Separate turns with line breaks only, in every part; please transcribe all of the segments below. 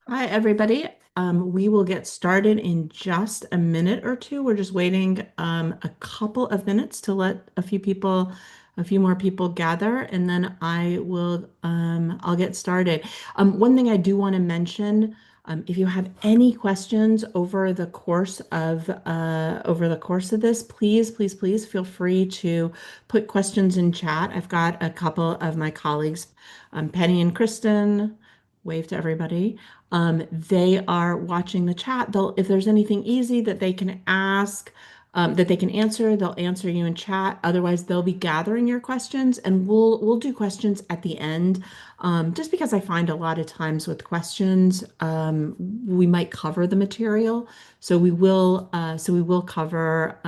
Hi, everybody. We will get started in just a minute or two. We're just waiting a couple of minutes to let a few more people gather, and then I'll get started. One thing I do want to mention, if you have any questions over the course of this, please feel free to put questions in chat. I've got a couple of my colleagues, Penny and Kristen. Wave to everybody. They are watching the chat. If there's anything easy that they can ask, that they can answer, they'll answer you in chat. Otherwise, they'll be gathering your questions, and we'll do questions at the end. Just because I find a lot of times with questions, we might cover the material, so we will cover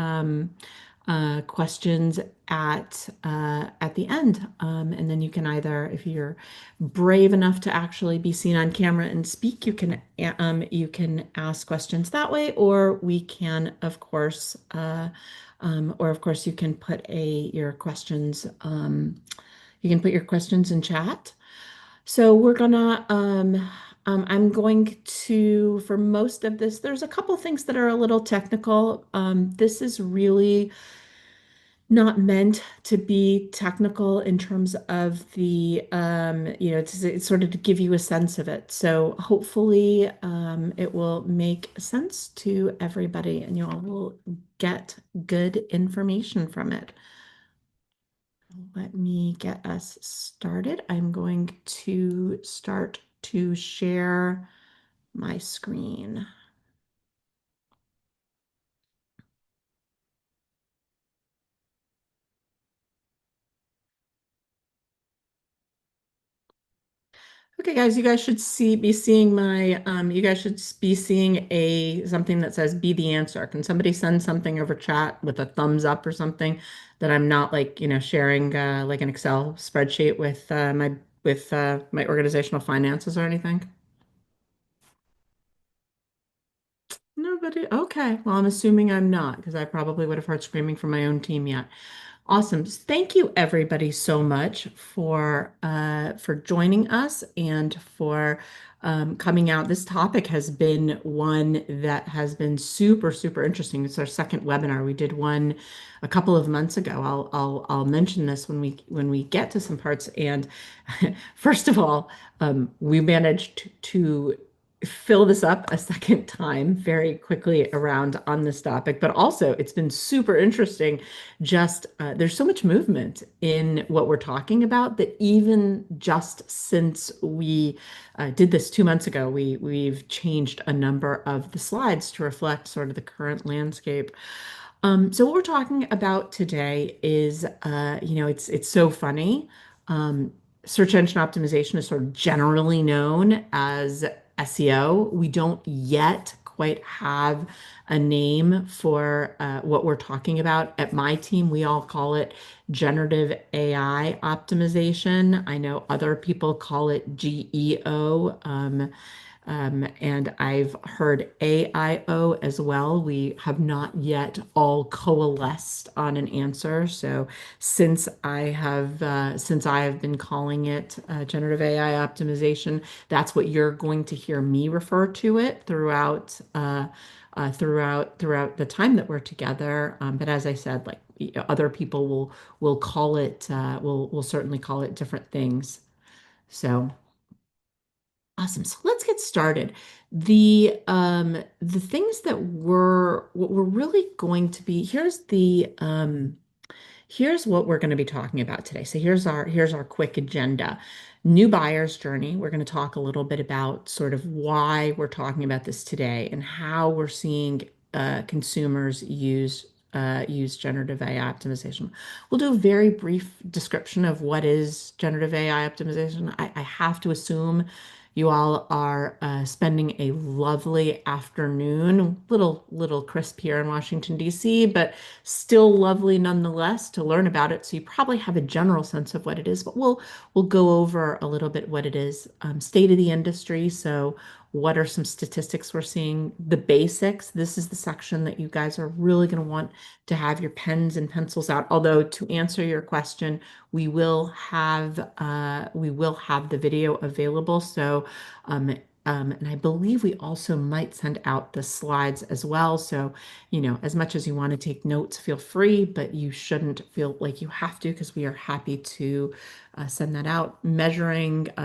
questions at the end. And then you can either, if you're brave enough to actually be seen on camera and speak, you can ask questions that way, or we can, of course, you can put you can put your questions in chat. So I'm going to, for most of this, there's a couple things that are a little technical. This is really not meant to be technical in terms of it's sort of to give you a sense of it. So hopefully, it will make sense to everybody and you all will get good information from it. Let me get us started. I'm going to start to share my screen. Okay, guys, you guys should be seeing you guys should be seeing something that says be the answer. Can somebody send something over chat with a thumbs up or something that I'm not sharing like an Excel spreadsheet with my organizational finances or anything? Nobody. Okay. Well, I'm assuming I'm not because I probably would have heard screaming from my own team yet. Awesome. Thank you everybody so much for joining us and for coming out. This topic has been one that has been super interesting. It's our second webinar. We did one a couple of months ago. I'll mention this when we get to some parts. And first of all, we managed to fill this up a second time very quickly around on this topic, but also it's been super interesting. Just there's so much movement in what we're talking about that even just since we did this 2 months ago, we've changed a number of the slides to reflect sort of the current landscape. So what we're talking about today is, it's so funny. Search engine optimization is sort of generally known as SEO. We don't yet quite have a name for what we're talking about. At my team, we all call it generative AI optimization. I know other people call it GEO. And I've heard AIO as well. We have not yet all coalesced on an answer. So since I have been calling it generative AI optimization, that's what you're going to hear me refer to it throughout the time that we're together. But as I said, like other people will call it will certainly call it different things. So. Awesome. So let's get started. The things that what we're really going to be here's what we're going to be talking about today. So here's our quick agenda. New buyer's journey. We're going to talk a little bit about sort of why we're talking about this today and how we're seeing consumers use generative AI optimization. We'll do a very brief description of what is generative AI optimization. I have to assume you all are spending a lovely afternoon, little crisp here in Washington, D.C., but still lovely nonetheless to learn about it. So you probably have a general sense of what it is, but we'll go over a little bit what it is, state of the industry. So what are some statistics we're seeing? The basics. This is the section that you guys are really going to want to have your pens and pencils out. Although to answer your question, we will have the video available. So And I believe we also might send out the slides as well. So, as much as you want to take notes, feel free, but you shouldn't feel like you have to because we are happy to send that out.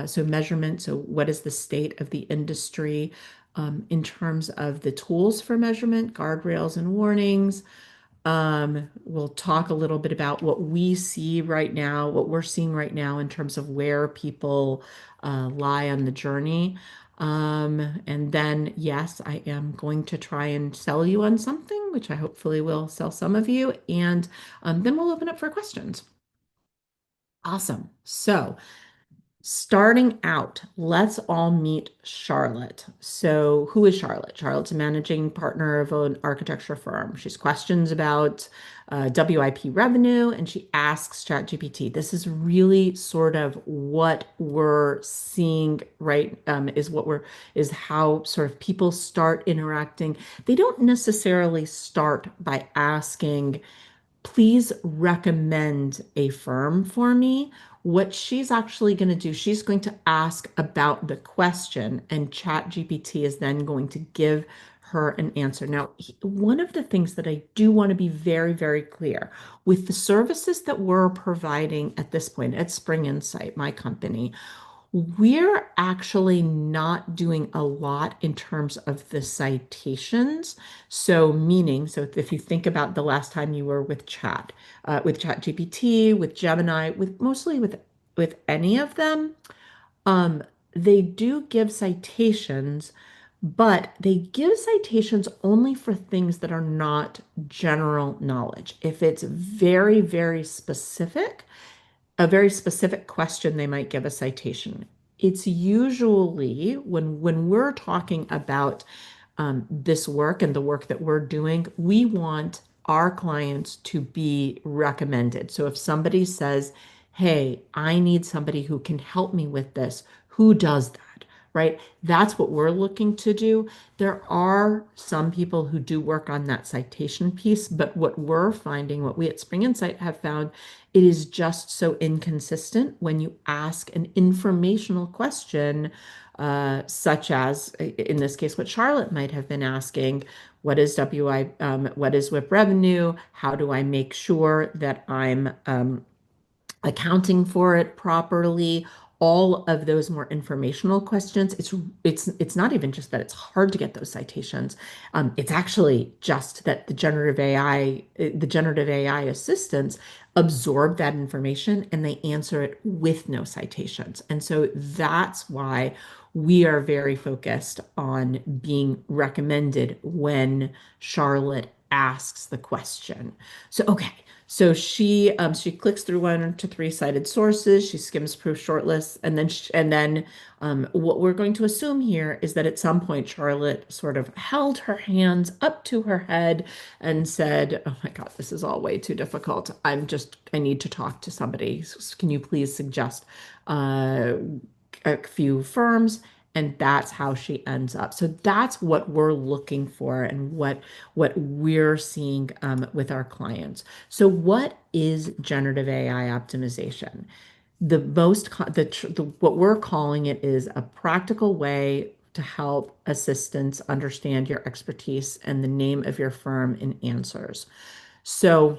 So measurement. So, what is the state of the industry in terms of the tools for measurement, guardrails, and warnings? We'll talk a little bit about what we see right now, what we're seeing right now in terms of where people lie on the journey. And then, yes, I am going to try and sell you on something, which I hopefully will sell some of you. And then we'll open up for questions. Awesome. So, starting out, let's all meet Charlotte. So, who is Charlotte? Charlotte's a managing partner of an architecture firm. She's questions about WIP revenue, and she asks ChatGPT. This is really sort of what we're seeing, right? Is how sort of people start interacting. They don't necessarily start by asking, please recommend a firm for me. What she's actually going to do, she's going to ask about the question, and ChatGPT is then going to give her an answer. Now, one of the things that I do want to be very, very clear with the services that we're providing at this point at Spring Insight, my company, we're actually not doing a lot in terms of the citations. So if you think about the last time you were with ChatGPT, with Gemini, with any of them, um, they do give citations, but they give citations only for things that are not general knowledge. If it's very, very specific, a very specific question, they might give a citation. It's usually when we're talking about this work and the work that we're doing, we want our clients to be recommended. So if somebody says, "Hey, I need somebody who can help me with this," who does that? Right? That's what we're looking to do. There are some people who do work on that citation piece, but what we're finding, what we at Spring Insight have found, it is just so inconsistent when you ask an informational question, such as in this case, what Charlotte might have been asking, what is WIP revenue? How do I make sure that I'm accounting for it properly? All of those more informational questions. It's not even just that it's hard to get those citations. It's actually just that the generative AI assistants absorb that information and they answer it with no citations. And so that's why we are very focused on being recommended when Charlotte asks the question. So, okay. So she clicks through 1 to 3 cited sources. She skims proof shortlists, and then what we're going to assume here is that at some point Charlotte sort of held her hands up to her head and said, "Oh my God, this is all way too difficult. I need to talk to somebody. Can you please suggest uh, a few firms?" And that's how she ends up. So that's what we're looking for and what we're seeing with our clients. So what is generative AI optimization? What we're calling it is a practical way to help assistants understand your expertise and the name of your firm in answers. So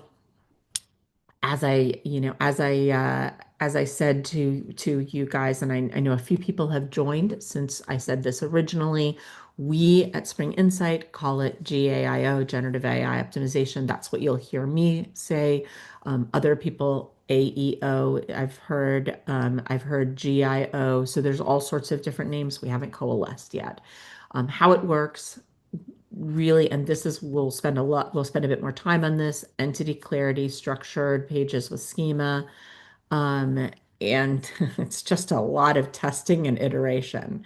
as I said to you guys, and I know a few people have joined since I said this originally, we at Spring Insight call it GAIO, generative AI optimization. That's what you'll hear me say. Other people, AEO, I've heard GIO. So there's all sorts of different names. We haven't coalesced yet. How it works really, and this is, we'll spend a bit more time on this: entity clarity, structured pages with schema. Um, and it's just a lot of testing and iteration.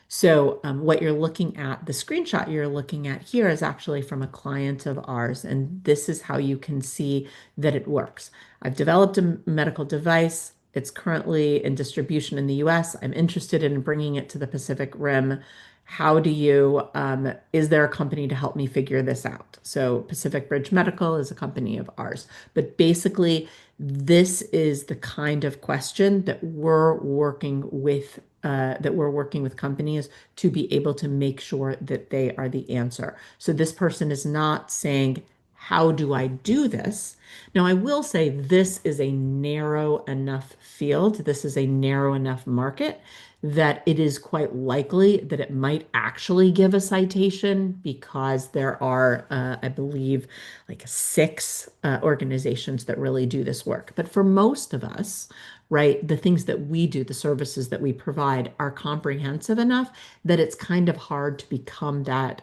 So what you're looking at, the screenshot you're looking at here is actually from a client of ours, and this is how you can see that it works. I've developed a medical device. It's currently in distribution in the US. I'm interested in bringing it to the Pacific Rim. how do you, is there a company to help me figure this out? So Pacific Bridge Medical is a company of ours. But basically, this is the kind of question that we're working with companies to be able to make sure that they are the answer. So this person is not saying, how do I do this? Now, I will say this is a narrow enough field. This is a narrow enough market that it is quite likely that it might actually give a citation because there are, I believe, like six organizations that really do this work. But for most of us, right, the things that we do, the services that we provide are comprehensive enough that it's kind of hard to become that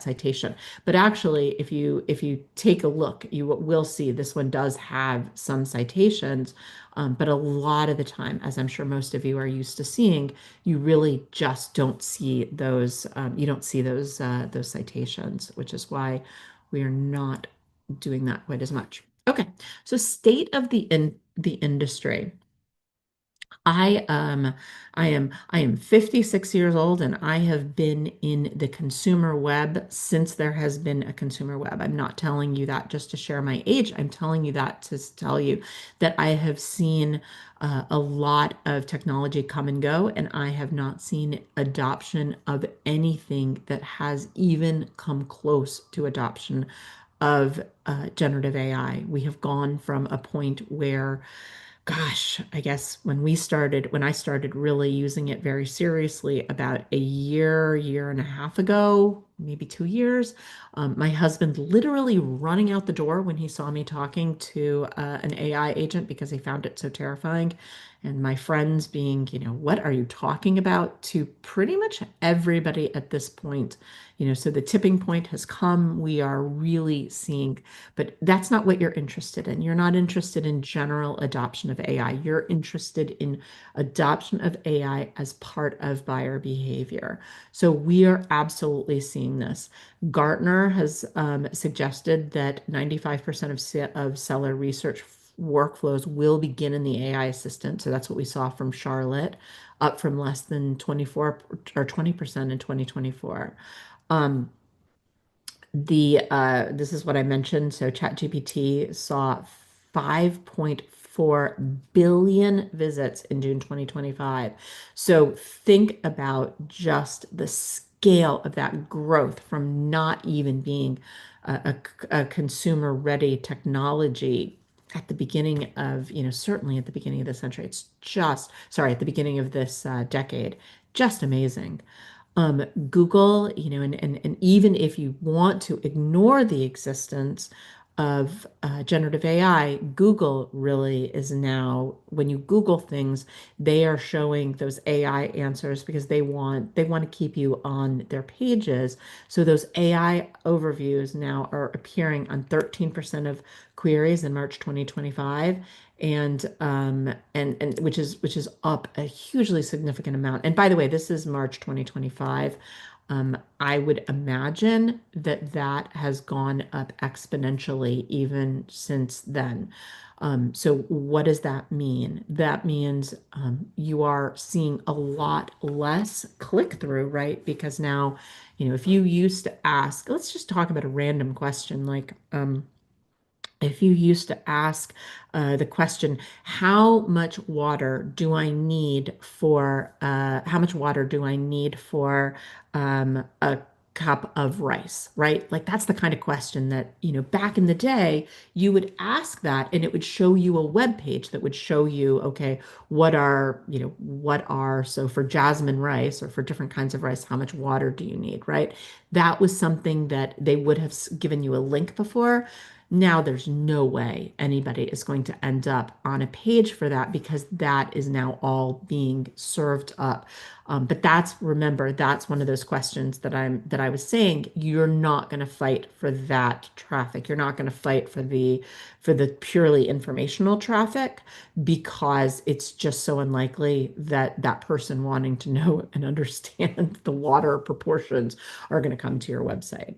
citation. But actually, if you take a look, you will see this one does have some citations, but a lot of the time, as I'm sure most of you are used to seeing, you really just don't see those. You don't see those citations, which is why we are not doing that quite as much. Okay, so state of the industry. I I am 56 years old and I have been in the consumer web since there has been a consumer web. I'm not telling you that just to share my age. I'm telling you that to tell you that I have seen a lot of technology come and go, and I have not seen adoption of anything that has even come close to adoption of generative AI. We have gone from a point where, gosh, I guess when I started really using it very seriously about a year and a half ago, maybe 2 years, my husband literally running out the door when he saw me talking to an AI agent because he found it so terrifying. And my friends being, what are you talking about? To pretty much everybody at this point, so the tipping point has come. We are really seeing, but that's not what you're interested in. You're not interested in general adoption of AI. You're interested in adoption of AI as part of buyer behavior. So we are absolutely seeing this. Gartner has suggested that 95% of seller research workflows will begin in the AI assistant. So that's what we saw from Charlotte, up from less than 24 or 20% in 2024. Um, this is what I mentioned. So ChatGPT saw 5.4 billion visits in June 2025. So think about just the scale of that growth from not even being a consumer ready technology at the beginning of, certainly at the beginning of the century. It's just, sorry, at the beginning of this decade. Just amazing. Google, and even if you want to ignore the existence of generative AI, Google really is now, when you Google things, they are showing those AI answers because they want to keep you on their pages. So those AI overviews now are appearing on 13% of queries in March 2025, and which is up a hugely significant amount. And by the way, this is March 2025. I would imagine that that has gone up exponentially even since then. So what does that mean? That means you are seeing a lot less click through, right? Because now, if you used to ask, let's just talk about a random question like, if you used to ask the question, how much water do I need for a cup of rice, right? Like that's the kind of question that, back in the day, you would ask that and it would show you a web page that would show you, okay, so for jasmine rice or for different kinds of rice, how much water do you need, right? That was something that they would have given you a link before. Now there's no way anybody is going to end up on a page for that because that is now all being served up. But remember, that's one of those questions that I was saying, you're not going to fight for that traffic. You're not going to fight for the purely informational traffic because it's just so unlikely that that person wanting to know and understand the water proportions are going to come to your website.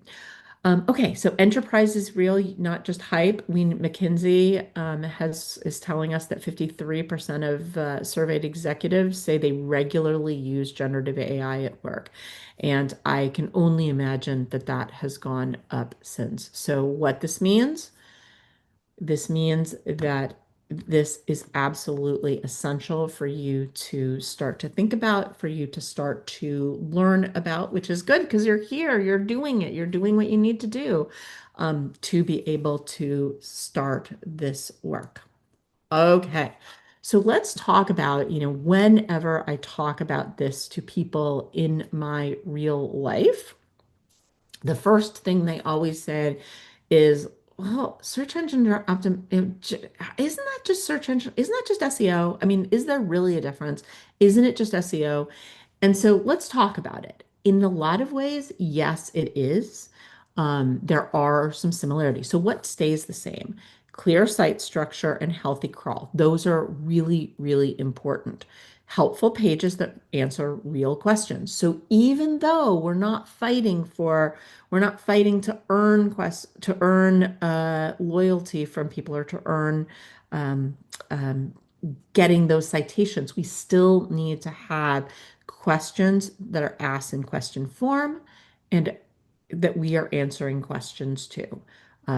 Okay, so enterprise is real, not just hype. McKinsey has is telling us that 53% of surveyed executives say they regularly use generative AI at work, and I can only imagine that that has gone up since. So what this means that this is absolutely essential for you to start to think about, for you to start to learn about, which is good because you're here, you're doing it, you're doing what you need to do to be able to start this work. Okay. So let's talk about, whenever I talk about this to people in my real life, the first thing they always said is, well, search engine isn't that just search engine? Isn't that just SEO? I mean, is there really a difference? Isn't it just SEO? And so let's talk about it. In a lot of ways, yes, it is. There are some similarities. So what stays the same? Clear site structure and healthy crawl. Those are really, really important. Helpful pages that answer real questions. So even though we're not fighting to earn loyalty from people or to earn um, um, getting those citations, we still need to have questions that are asked in question form and that we are answering questions to.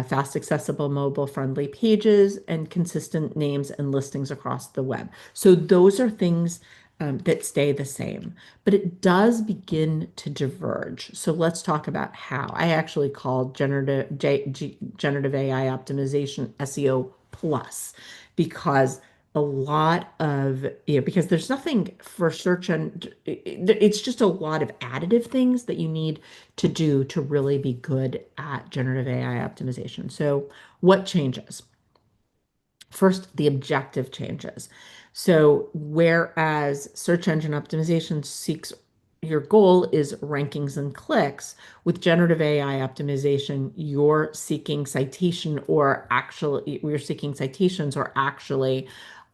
Fast, accessible, mobile friendly pages and consistent names and listings across the web. So, those are things that stay the same, but it does begin to diverge. So, let's talk about how. I actually called generative AI optimization SEO plus because a lot of, because there's nothing for search and it's just a lot of additive things that you need to do to really be good at generative AI optimization. So what changes? First, the objective changes. So, whereas search engine optimization seeks your goal is rankings and clicks, with generative AI optimization, you're seeking citations or actually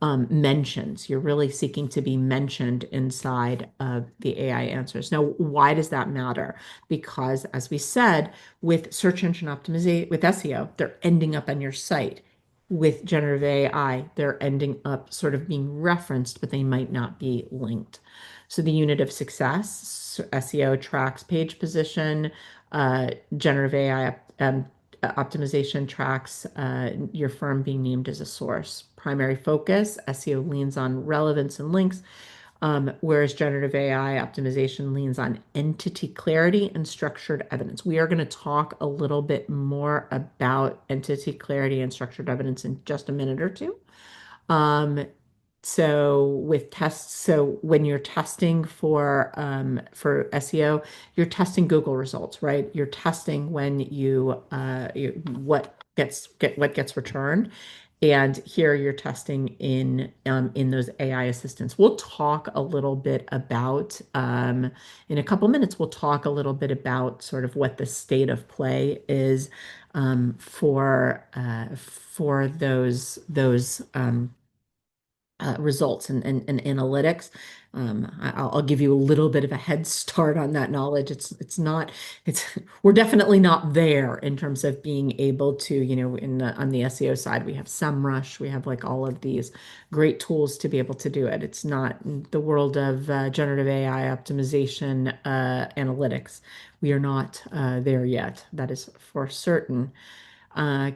mentions. You're really seeking to be mentioned inside of the AI answers. Now, why does that matter? Because, as we said, with search engine optimization, with SEO, they're ending up on your site. With generative AI, they're ending up sort of being referenced, but they might not be linked. So the unit of success, SEO tracks page position, generative AI optimization tracks your firm being named as a source. Primary focus, SEO leans on relevance and links, whereas generative AI optimization leans on entity clarity and structured evidence. We are going to talk a little bit more about entity clarity and structured evidence in just a minute or two. Um, so when you're testing for SEO, you're testing Google results, right? You're testing when what gets returned, and here you're testing in those AI assistants. We'll talk a little bit about in a couple minutes. We'll talk a little bit about sort of what the state of play is for those results and analytics. I'll give you a little bit of a head start on that knowledge. It's not it's we're definitely not there in terms of being able to, on the SEO side, we have SEMrush, we have like all of these great tools to be able to do it. It's not in the world of generative AI optimization analytics. We are not there yet. That is for certain.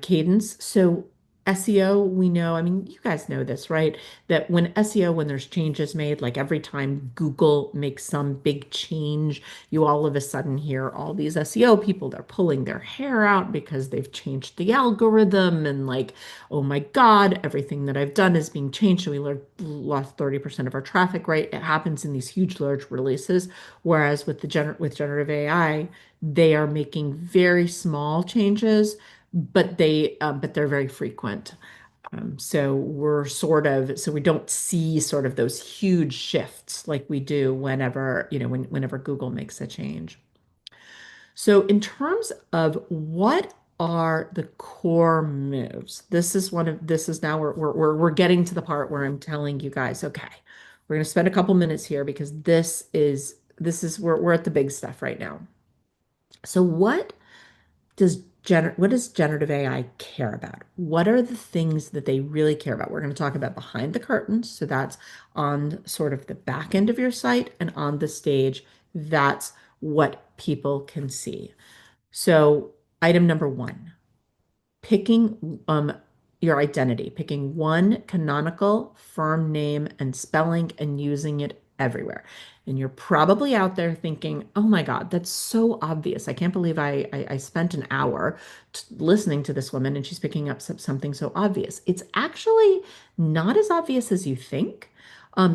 Cadence. So SEO, we know, I mean, you guys know this, right? That when SEO, when there's changes made, like every time Google makes some big change, you all of a sudden hear all these SEO people, they're pulling their hair out because they've changed the algorithm and like, oh my God, everything that I've done is being changed. So lost 30% of our traffic, right? It happens in these huge, large releases. Whereas with generative AI, they are making very small changes but they're very frequent. So we don't see sort of those huge shifts like we do whenever Google makes a change. So in terms of what are the core moves, this is now we're getting to the part where I'm telling you guys, okay, we're going to spend a couple minutes here because we're at the big stuff right now. So what what does generative AI care about? What are the things that they really care about? We're going to talk about behind the curtains. So that's on sort of the back end of your site, and on the stage, that's what people can see. So item number one, picking your identity, picking one canonical firm name and spelling and using it everywhere. And you're probably out there thinking, oh my God, that's so obvious. I can't believe I spent an hour listening to this woman and she's picking up something so obvious. It's actually not as obvious as you think.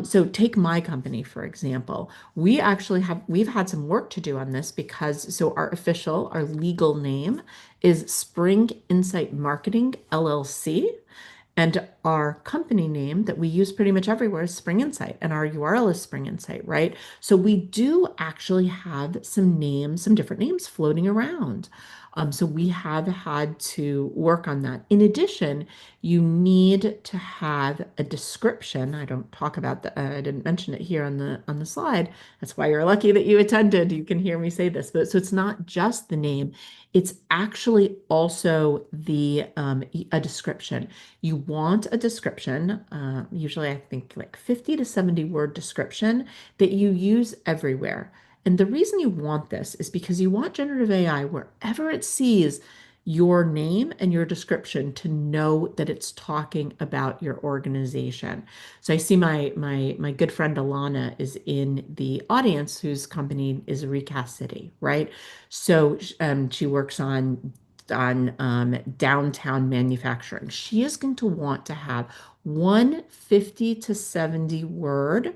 So take my company, for example. We've had some work to do on this because so our legal name is Spring Insight Marketing LLC. And our company name that we use pretty much everywhere is Spring Insight, and our URL is Spring Insight, right? So we do actually have some names, some different names floating around. So we have had to work on that. In addition, you need to have a description. I don't talk about the, I didn't mention it here on the slide. That's why you're lucky that you attended. You can hear me say this, but so it's not just the name. It's actually also a description. You want a description, usually I think like 50 to 70 word description that you use everywhere. And the reason you want this is because you want generative AI, wherever it sees your name and your description, to know that it's talking about your organization. So I see my good friend Alana is in the audience, whose company is Recast City, right? So she works on downtown manufacturing. She is going to want to have 150 to 70 word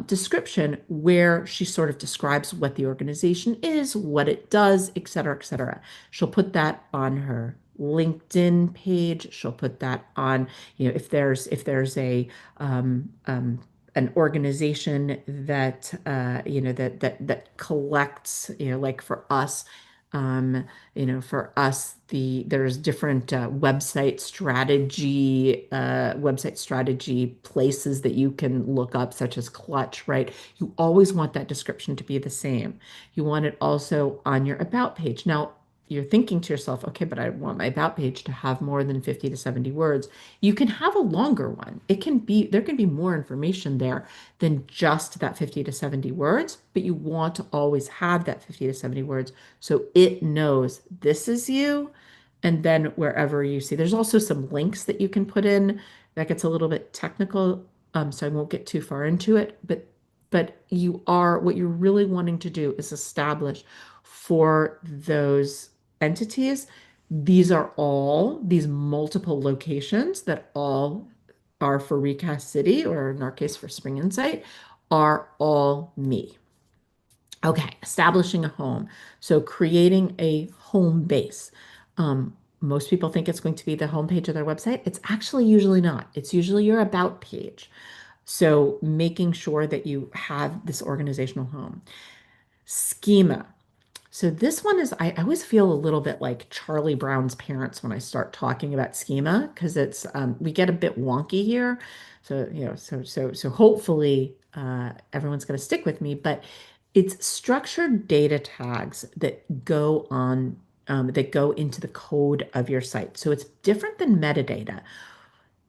description where she sort of describes what the organization is, what it does, et cetera, et cetera. She'll put that on her LinkedIn page. She'll put that on, if there's a an organization that that collects, like for us, um, there's different website strategy places that you can look up, such as Clutch, right? You always want that description to be the same. You want it also on your about page. Now, you're thinking to yourself, okay, but I want my about page to have more than 50 to 70 words. You can have a longer one. There can be more information there than just that 50 to 70 words, but you want to always have that 50 to 70 words so it knows this is you. And then wherever you see, there's also some links that you can put in. That gets a little bit technical, so I won't get too far into it. But what you're really wanting to do is establish for those entities. These multiple locations that all are for Recast City, or in our case for Spring Insight, are all me. Okay, establishing a home. So creating a home base. Most people think it's going to be the homepage of their website. It's actually usually not. It's usually your about page. So making sure that you have this organizational home. Schema. So this one is, I always feel a little bit like Charlie Brown's parents when I start talking about schema, because we get a bit wonky here. So, hopefully everyone's going to stick with me, but it's structured data tags that go into the code of your site. So it's different than metadata.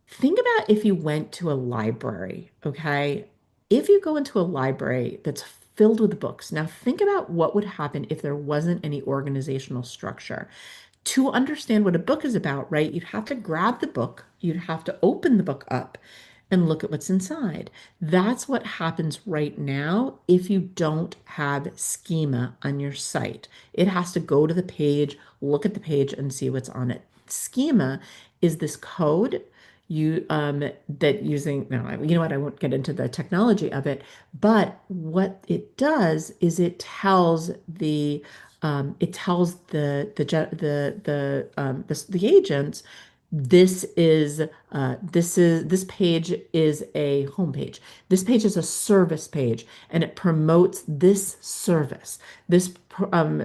Think about if you went to a library, okay? If you go into a library that's filled with books, now think about what would happen if there wasn't any organizational structure. To understand what a book is about, right, you'd have to grab the book, you'd have to open the book up and look at what's inside. That's what happens right now if you don't have schema on your site. It has to go to the page, look at the page, and see what's on it. Schema is this code that using now, you know what, I won't get into the technology of it, but what it does is it tells the agents, this page is a home page. This page is a service page, and it promotes this service. This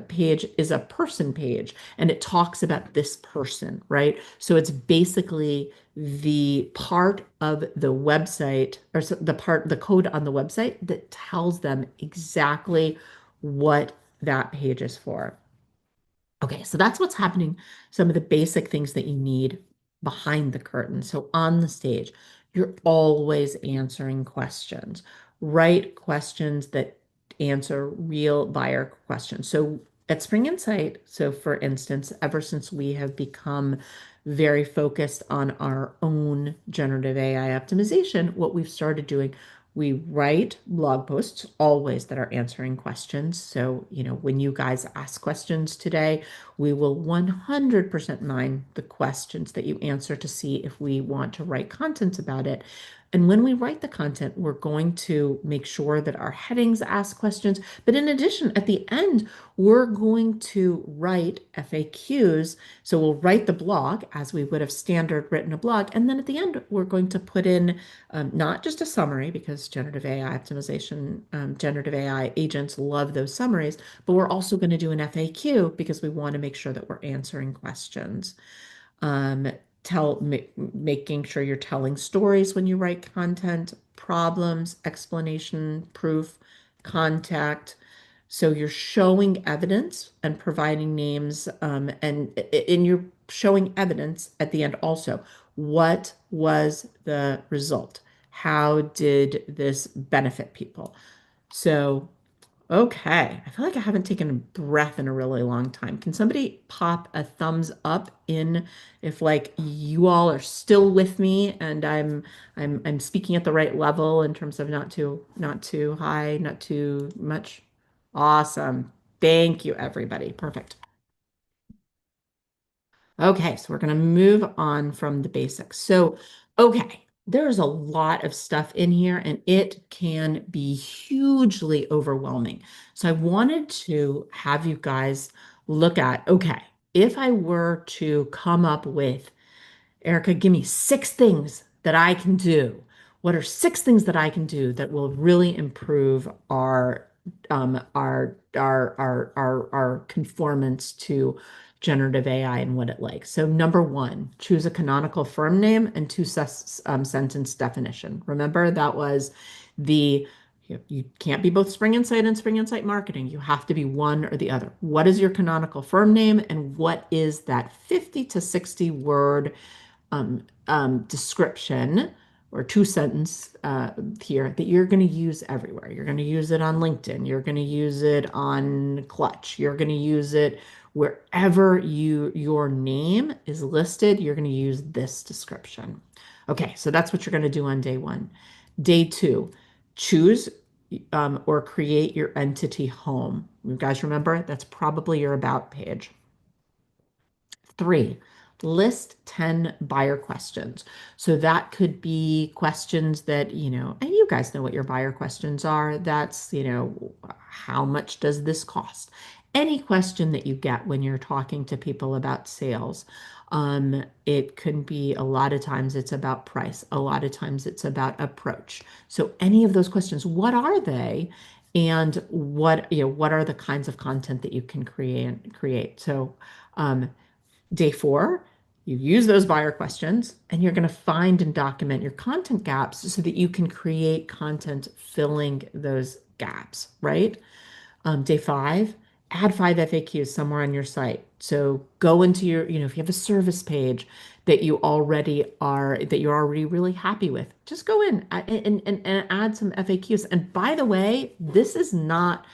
page is a person page, and it talks about this person, right? So it's basically the part of the website, or the code on the website that tells them exactly what that page is for. Okay, so that's what's happening. Some of the basic things that you need behind the curtain. So on the stage, you're always answering questions. Write questions that answer real buyer questions. So at Spring Insight, so for instance, ever since we have become very focused on our own generative AI optimization, what we've started doing, we write blog posts always that are answering questions. So, when you guys ask questions today, we will 100% mine the questions that you answer to see if we want to write content about it. And when we write the content, we're going to make sure that our headings ask questions. But in addition, at the end, we're going to write FAQs. So we'll write the blog as we would have standard written a blog. And then at the end, we're going to put in not just a summary, because generative AI optimization, generative AI agents love those summaries, but we're also going to do an FAQ because we want to make sure that we're answering questions. Um, making sure you're telling stories when you write content, problems, explanation, proof, contact. So you're showing evidence and providing names, and you're showing evidence at the end also. What was the result? How did this benefit people? So okay, I feel like I haven't taken a breath in a really long time. Can somebody pop a thumbs up in if like you all are still with me and I'm speaking at the right level in terms of not too high, not too much. Awesome. Thank you, everybody. Perfect. Okay, so we're going to move on from the basics. So, okay, there's a lot of stuff in here and it can be hugely overwhelming. So, I wanted to have you guys look at, okay, if I were to come up with Erica, give me 6 things that I can do. What are 6 things that I can do that will really improve our conformance to generative AI and what it likes? So number one, choose a canonical firm name and sentence definition. Remember that was the you can't be both Spring Insight and Spring Insight Marketing. You have to be one or the other. What is your canonical firm name and what is that 50 to 60 word description or 2 sentence here that you're going to use everywhere. You're going to use it on LinkedIn. You're going to use it on Clutch. You're going to use it wherever your name is listed. You're going to use this description. Okay, so that's what you're going to do on day one. Day two, choose or create your entity home. You guys remember that's probably your about page. 3, list 10 buyer questions. So that could be questions that, and you guys know what your buyer questions are. That's, how much does this cost? Any question that you get when you're talking to people about sales. It can be a lot of times it's about price. A lot of times it's about approach. So any of those questions, what are they? And what are the kinds of content that you can create? So, day 4, you use those buyer questions and you're going to find and document your content gaps so that you can create content filling those gaps, right? Day 5, add 5 FAQs somewhere on your site. So go into your, if you have a service page that you're already really happy with, just go in and add some FAQs. And by the way, this is not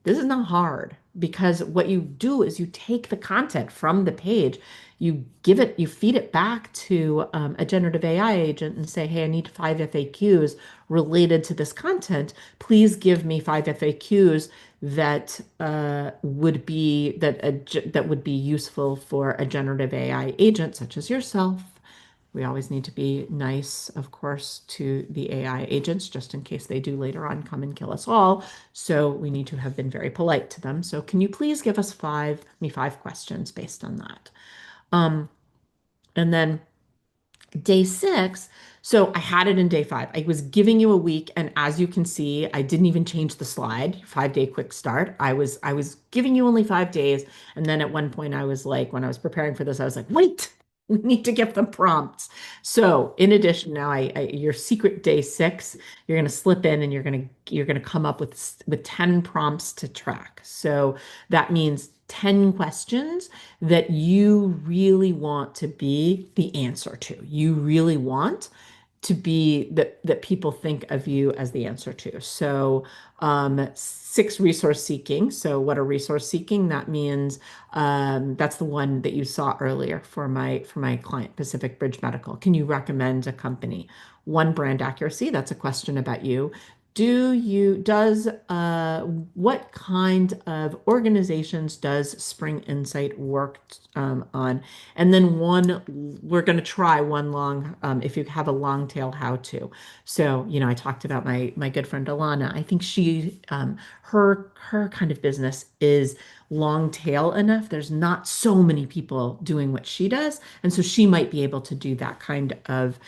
hard because what you do is you take the content from the page, you feed it back to a generative AI agent and say, hey, I need 5 FAQs related to this content. Please give me 5 FAQs that that would be useful for a generative AI agent such as yourself. We always need to be nice, of course, to the AI agents, just in case they do later on come and kill us all. So we need to have been very polite to them. So can you please give us 5 questions based on that? And then day 6, so I had it in day 5. I was giving you a week, and as you can see, I didn't even change the slide, 5-day quick start. I was giving you only 5 days, and then at one point I was like, when I was preparing for this, I was like, wait. We need to give them prompts. So in addition, now your secret day six, you're going to slip in and you're going to come up with 10 prompts to track. So that means 10 questions that you really want to be the answer to. You really want to be that people think of you as the answer to. So six, resource seeking. So what are resource seeking? That means that's the one that you saw earlier for my client, Pacific Bridge Medical. Can you recommend a company? One, brand accuracy. That's a question about you. Does what kind of organizations does Spring Insight work on? And then one, we're going to try one long, if you have a long tail how to. So, I talked about my good friend Alana. I think her kind of business is long tail enough. There's not so many people doing what she does, and so she might be able to do that kind of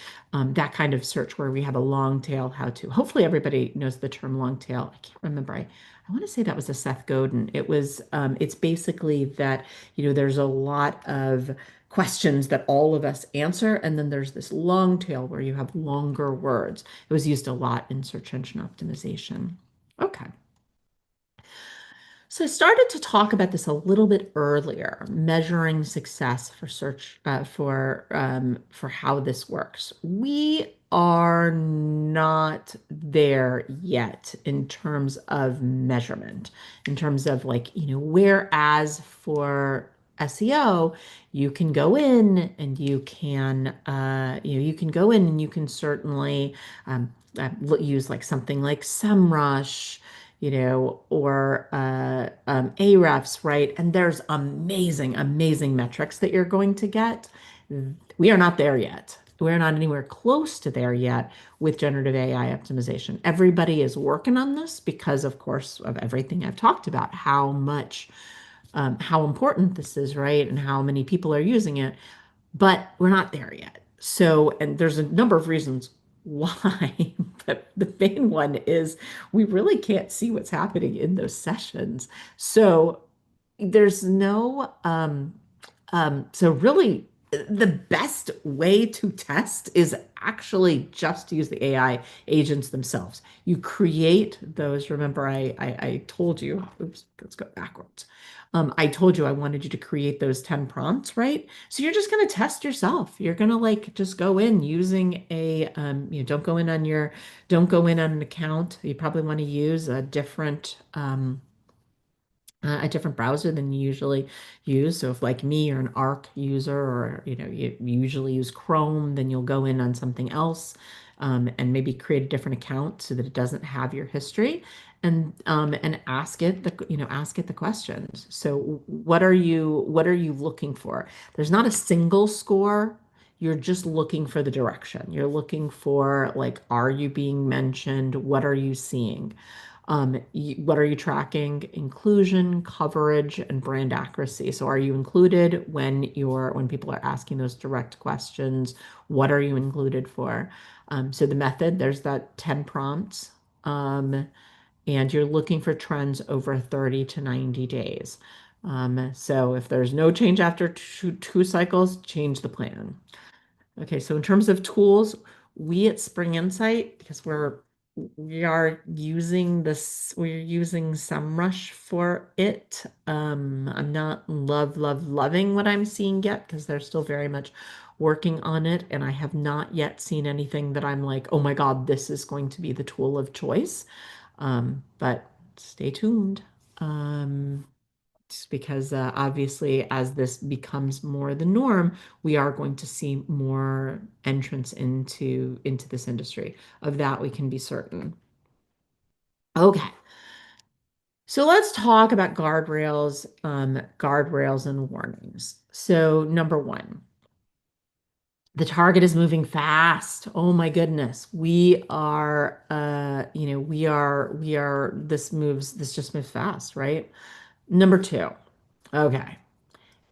search where we have a long tail how to. Hopefully, everybody knows the term long tail. I can't remember. I want to say that was a Seth Godin. It's basically that, there's a lot of questions that all of us answer, and then there's this long tail where you have longer words. It was used a lot in search engine optimization. Okay. So I started to talk about this a little bit earlier, measuring success for search for how this works. We are not there yet in terms of measurement, in terms of like, whereas for SEO, you can go in and you can go in and you can certainly use like something like SEMrush, or Ahrefs, right? And there's amazing, amazing metrics that you're going to get. We are not there yet. We're not anywhere close to there yet with generative AI optimization. Everybody is working on this because, of course, of everything I've talked about, how important this is, right? And how many people are using it, but we're not there yet. So, and there's a number of reasons why, but the main one is we really can't see what's happening in those sessions. So there's no, so really the best way to test is actually just to use the AI agents themselves. You create those. Remember, I told you, oops, let's go backwards. I told you I wanted you to create those 10 prompts, right? So you're just going to test yourself. You're going to like just go in using don't go in on an account. You probably want to use a different browser than you usually use. So if like me, you're an Arc user, or you usually use Chrome, then you'll go in on something else, and maybe create a different account so that it doesn't have your history, and ask it the questions. So what are you looking for? There's not a single score. You're just looking for the direction. You're looking for like, are you being mentioned? What are you seeing? What are you tracking? Inclusion, coverage, and brand accuracy. So are you included when people are asking those direct questions? What are you included for? So the method, there's that 10 prompts. And you're looking for trends over 30 to 90 days. So if there's no change after two cycles, change the plan. Okay, so in terms of tools, we at Spring Insight, because we're using SEMrush for it. I'm not loving what I'm seeing yet because they're still very much working on it, and I have not yet seen anything that I'm like, oh my God, this is going to be the tool of choice. But stay tuned. Just because obviously, as this becomes more the norm, we are going to see more entrance into this industry. Of that, we can be certain. Okay, so let's talk about guardrails and warnings. So number one, the target is moving fast. Oh my goodness. This just moves fast, right? Number two, okay.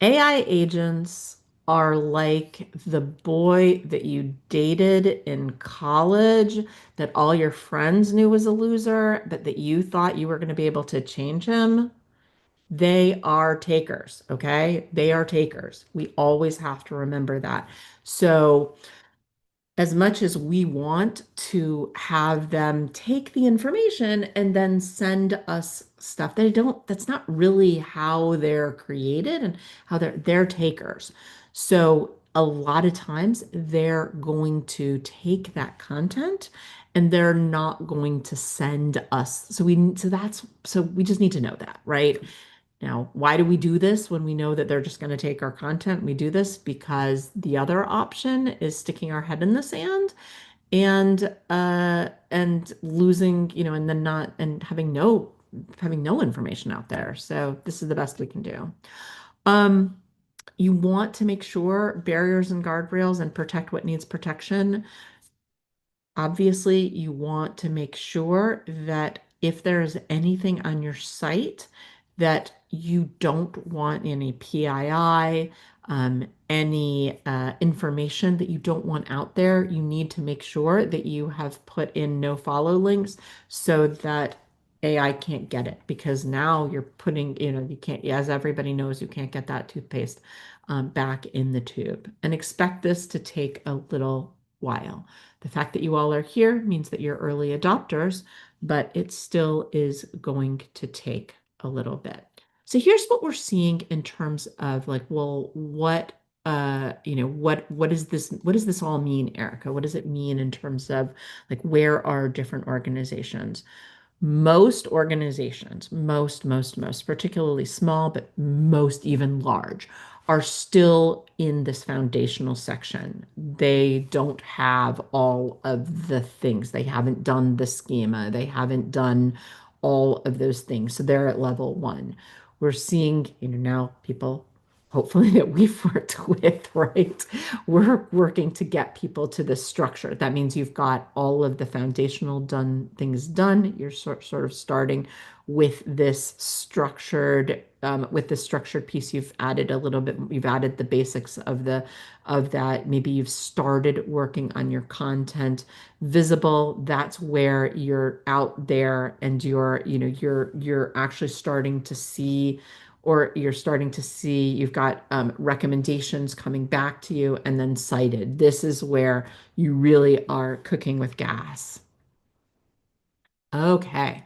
AI agents are like the boy that you dated in college that all your friends knew was a loser, but that you thought you were going to be able to change him. They are takers, okay? They are takers. We always have to remember that. So, as much as we want to have them take the information and then send us stuff, that's not really how they're created and how they're takers. So a lot of times they're going to take that content and they're not going to send us. So we just need to know that, right? Now, why do we do this when we know that they're just going to take our content? We do this because the other option is sticking our head in the sand and losing, and then not and having no information out there. So this is the best we can do. Um, you want to make sure barriers and guardrails and protect what needs protection. Obviously, you want to make sure that if there is anything on your site that you don't want any PII, any information that you don't want out there, you need to make sure that you have put in no follow links so that AI can't get it because now you're putting, you can't, as everybody knows, you can't get that toothpaste back in the tube and expect this to take a little while. The fact that you all are here means that you're early adopters, but it still is going to take a little bit. So here's what we're seeing in terms of like, well, what does this all mean, Erica? What does it mean in terms of like where are different organizations? Most organizations, most, particularly small, but most even large, are still in this foundational section. They don't have all of the things. They haven't done the schema. They haven't done all of those things. So they're at level one. We're seeing, now people hopefully that we've worked with, right? We're working to get people to this structure. That means you've got all of the foundational things done. You're sort of starting with this structured piece. You've added a little bit, you've added the basics of that. Maybe you've started working on your content visible. That's where you're out there and you're actually starting to see or you're starting to see you've got recommendations coming back to you and then cited. This is where you really are cooking with gas. Okay.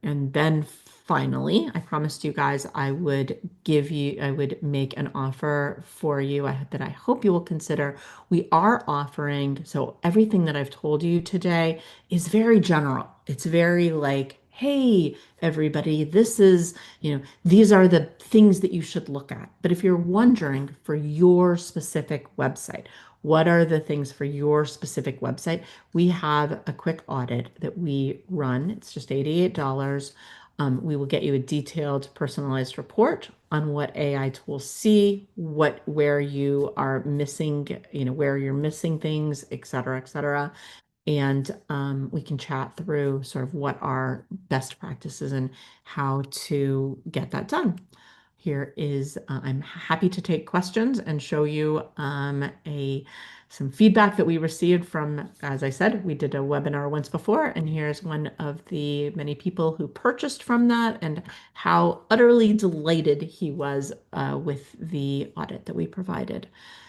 And then finally, I promised you guys I would make an offer for you that I hope you will consider. We are offering, so everything that I've told you today is very general. It's very like, hey, everybody, these are the things that you should look at. But if you're wondering for your specific website, what are the things for your specific website? We have a quick audit that we run. It's just $88. We will get you a detailed personalized report on what AI tools see, where you are missing, where you're missing things, et cetera, et cetera. And we can chat through sort of what are best practices and how to get that done. I'm happy to take questions and show you some feedback that we received from, as I said, we did a webinar once before, and here's one of the many people who purchased from that and how utterly delighted he was with the audit that we provided.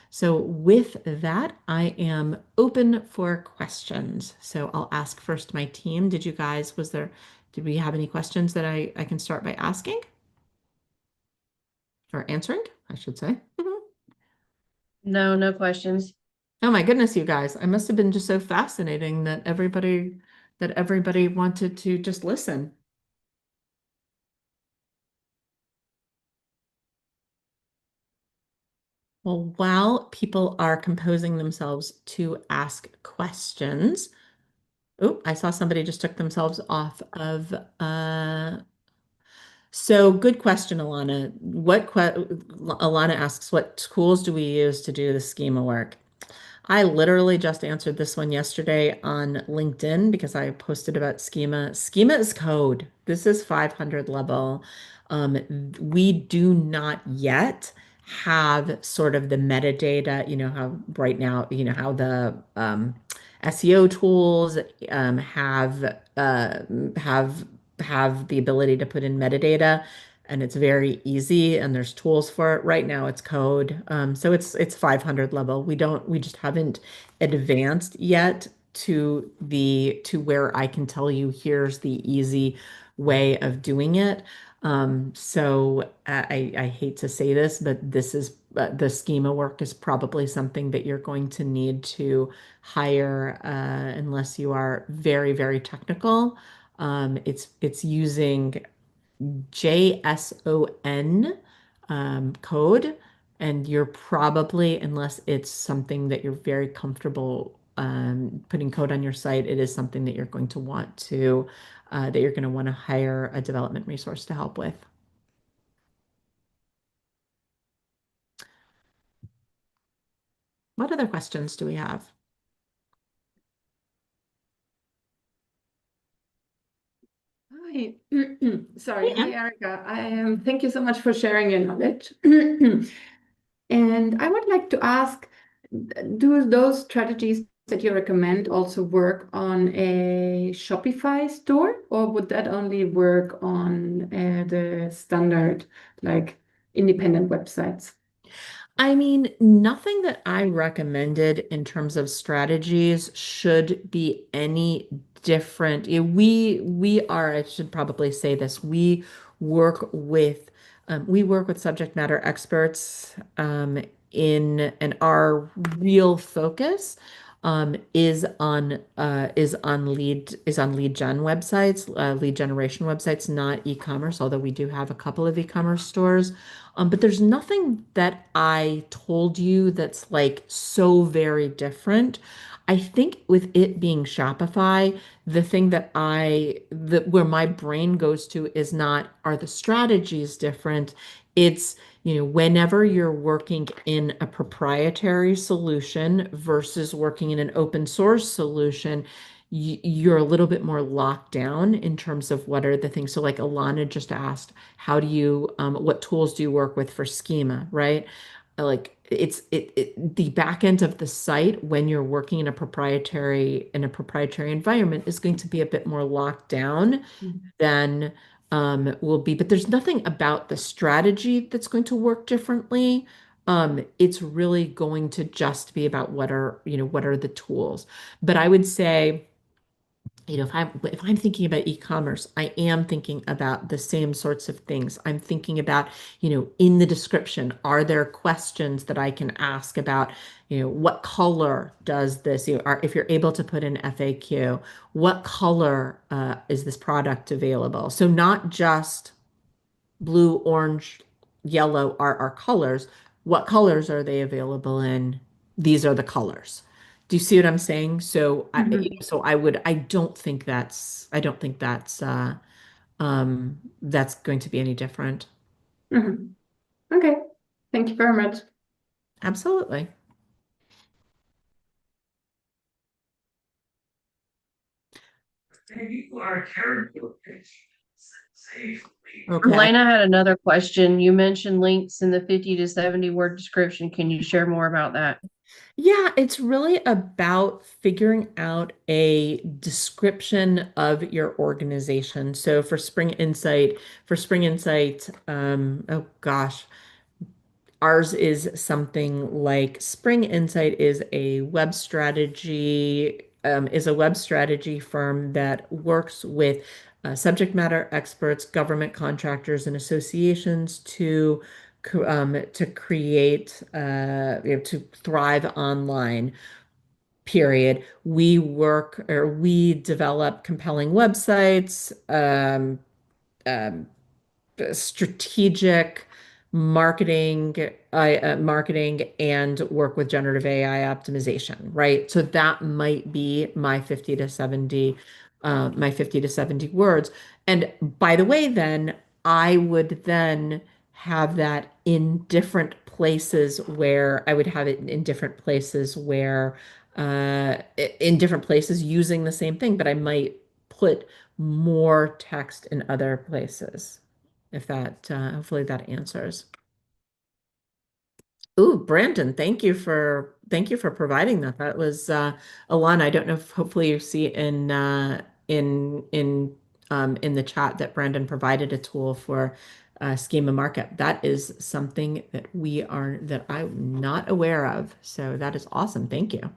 So with that, I am open for questions. So I'll ask first my team. Did we have any questions that I can start by asking? Or answering, I should say.
No, no questions.
Oh my goodness, you guys. I must have been just so fascinating that everybody wanted to just listen. Well, while people are composing themselves to ask questions, oh, I saw somebody just took themselves off of so good question, Alana. Alana asks, what tools do we use to do the schema work? I literally just answered this one yesterday on LinkedIn because I posted about schema. Schema is code. This is 500 level. We do not yet have sort of the metadata, how right now, how the SEO tools have have the ability to put in metadata. and it's very easy and there's tools for it. Right now it's code. So it's 500 level. We just haven't advanced yet to where I can tell you here's the easy way of doing it. So I hate to say this, but this is the schema work is probably something that you're going to need to hire unless you are very, very technical. It's using JSON code, and you're probably, unless it's something that you're very comfortable putting code on your site, it is something that you're going to want to that you're going to want to hire a development resource to help with. What other questions do we have?
Hi. Sorry. Hi,
Yeah.
Erica. Thank you so much for sharing your knowledge. And I would like to ask, do those strategies that you recommend also work on a Shopify store, or would that only work on the standard, like independent websites?
I mean, nothing that I recommended in terms of strategies should be any different. We are, I should probably say this, we work with subject matter experts and our real focus is on lead gen websites, lead generation websites, not e-commerce, although we do have a couple of e-commerce stores. But there's nothing that I told you that's like so very different. I think with it being Shopify, the thing where my brain goes to is not, are the strategies different? It's, whenever you're working in a proprietary solution versus working in an open source solution, you're a little bit more locked down in terms of what are the things. So like Alana just asked, what tools do you work with for schema, right? Like the back end of the site when you're working in a proprietary environment is going to be a bit more locked down than will be. But there's nothing about the strategy that's going to work differently. It's really going to just be about what are the tools. But I would say, if I'm thinking about e-commerce, I am thinking about the same sorts of things. I'm thinking about, in the description, are there questions that I can ask about, what color does this, if you're able to put in FAQ, what color is this product available? So not just blue, orange, yellow are our colors. What colors are they available in? These are the colors. Do you see what I'm saying? So
Mhm.
I don't think that's going to be any different.
Mhm. Okay. Thank you very much.
Absolutely. Okay.
Elena had another question. You mentioned links in the 50 to 70 word description. Can you share more about that?
Yeah, it's really about figuring out a description of your organization. So for Spring Insight, oh gosh, ours is something like Spring Insight is a web strategy firm that works with subject matter experts, government contractors, and associations to create to thrive online. Period. We develop compelling websites, um, strategic marketing and work with generative AI optimization, right? So that might be my 50 to 70 words. And by the way, then I would then have that in different places where I would have it in different places in different places using the same thing, but I might put more text in other places. If that, hopefully that answers. Ooh, Brandon, thank you for providing that. That was Alana. I don't know if hopefully you see in the chat that Brandon provided a tool for schema markup. That is something that that I'm not aware of. So that is awesome. Thank you.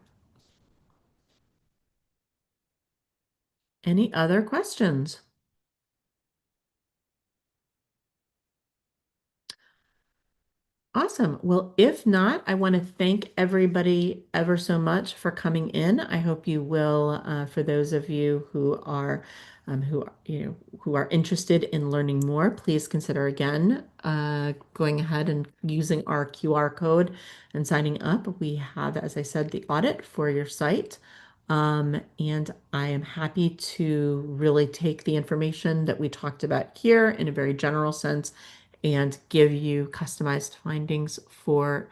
Any other questions? Awesome. Well, if not, I want to thank everybody ever so much for coming in. I hope you will, for those of you who are interested in learning more, please consider again going ahead and using our QR code and signing up. We have, as I said, the audit for your site. And I am happy to really take the information that we talked about here in a very general sense and give you customized findings for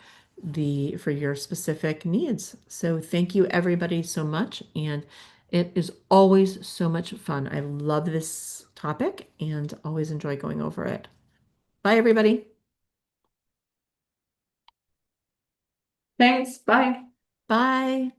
your specific needs. So thank you everybody so much, and it is always so much fun. I love this topic and always enjoy going over it. Bye everybody.
Thanks. Bye.
Bye.